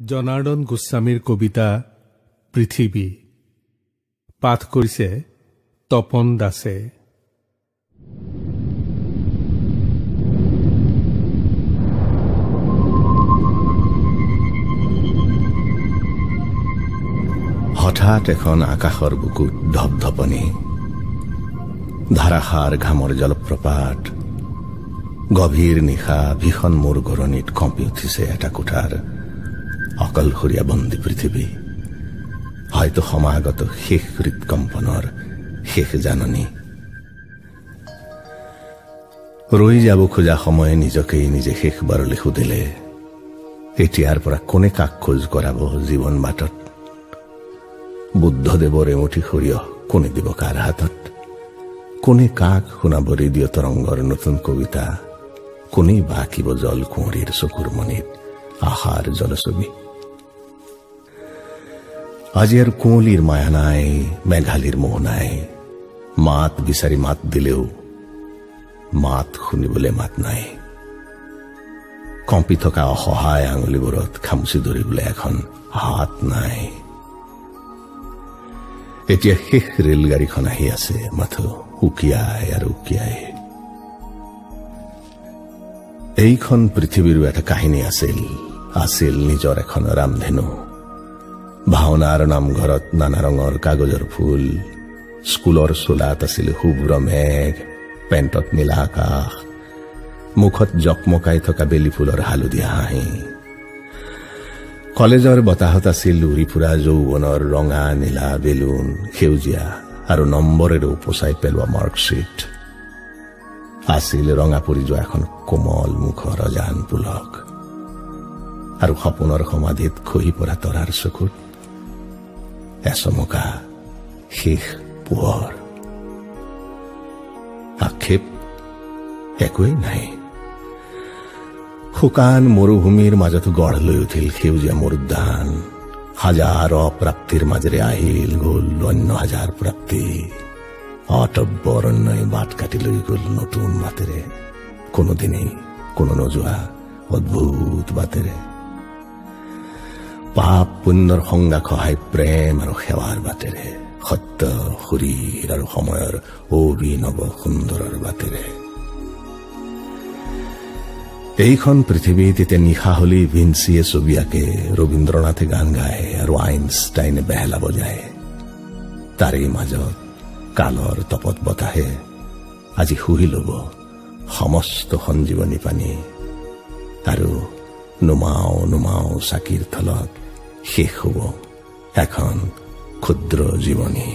জনাৰ্দন গোস্বামীৰ কবিতা পৃথিৱী পাঠ কৰিছে তপন দাসে। হঠাৎ এখন আকাশৰ বুকুত ধপধপনি, ধাৰাসাৰ ঘামৰ জলপ্ৰপাত, গভীৰ নিশা ভীষণ মূৰ ঘৰণিত কঁপি উঠিছে এটা কোঠাৰ অকলশৰীয়া বন্দী পৃথিৱী। হয়তো সমাগত শেষ হৃদকম্পনৰ শেষ জাননী। ৰৈ যাব খোজা সময়ে নিজকেই নিজে শেষবাৰলৈ সুধিলে, এতিয়াৰ পৰা কোনে কাক খোজ কৰাব জীৱন বাটত? বুদ্ধদেৱৰ এমুঠি সৰিয়হ কোনে দিব কাৰ হাতত? কোনে কাক শুনাব ৰেডিঅ' তৰংগৰ নতুন কবিতা? কোনে বা আঁকিব জল কুঁৱৰীৰ চকুৰ মণিত আশাৰ জলছবি? আজি আৰু কুঁৱলীৰ মায়া নাই, মেঘালীৰ মোহ নাই। মাত বিচাৰি মাত দিলেও মাত শুনিবলৈ মাত নাই। কঁপি থকা অসহায় আঙুলিবোৰত খামুচি ধৰিবলৈ এখন হাত নাই। এতিয়া শেষ ৰেলগাড়ীখন আহি আছে, মাথো উকিয়াই আৰু উকিয়াই। এইখন পৃথিৱীৰো এটা কাহিনী আছিল নিজৰ এখন ৰামধেনু। ভাওনাৰ নামঘৰত নানা ৰঙৰ কাগজৰ ফুল, স্কুলৰ চোলাত আছিল শুভ্ৰ মেঘ, পেণ্টত নীলা আকাশ, মুখত জকমকাই থকা বেলি ফুলৰ হালধীয়া হাঁহি। কলেজৰ বতাহত আছিল উৰি ফুৰা যৌৱনৰ ৰঙা নীলা বেলুন, সেউজীয়া আৰু নম্বৰেৰে উপচাই পেলোৱা মাৰ্কশ্বিট। আছিল ৰঙা পৰি যোৱা এখন কোমল মুখৰ অজান পুলক, আৰু সপোনৰ সমাধিত খহি পৰা তৰাৰ চকুত এচমকা শেষ পোহৰ। আক্ষেপ একোৱেই নাই। শুকান মৰুভূমিৰ মাজত গঢ় লৈ উঠিল সেউজীয়া মৰুদ্যান। হাজাৰ অপ্ৰাপ্তিৰ মাজেৰে আহিল গ'ল অন্য হাজাৰ প্ৰাপ্তি। অটব্য অৰণ্যই বাট কাটি লৈ গ'ল নতুন বাটেৰে, কোনোদিনেই কোনো নোযোৱা অদ্ভুত বাটেৰে। পাপ পুণ্যৰ সংজ্ঞা খহাই প্ৰেম আৰু সেৱাৰ বাটেৰে, সত্য শৰীৰ আৰু সময়ৰ অভিনৱ সুন্দৰৰ বাটেৰে। এইখন পৃথিৱীত এতিয়া নিশা হলি ভিনচিয়ে ছবি আঁকে, ৰবীন্দ্ৰনাথে গান গায় আৰু আইনষ্টাইনে বেহেলা বজায়। তাৰেই মাজত কালৰ তপত বতাহে আজি শুহি লব সমস্ত সঞ্জীৱনী পানী, আৰু নুমাও নুমাও চাকিৰ তলত শেষ হব এখন ক্ষুদ্ৰ জীৱনী।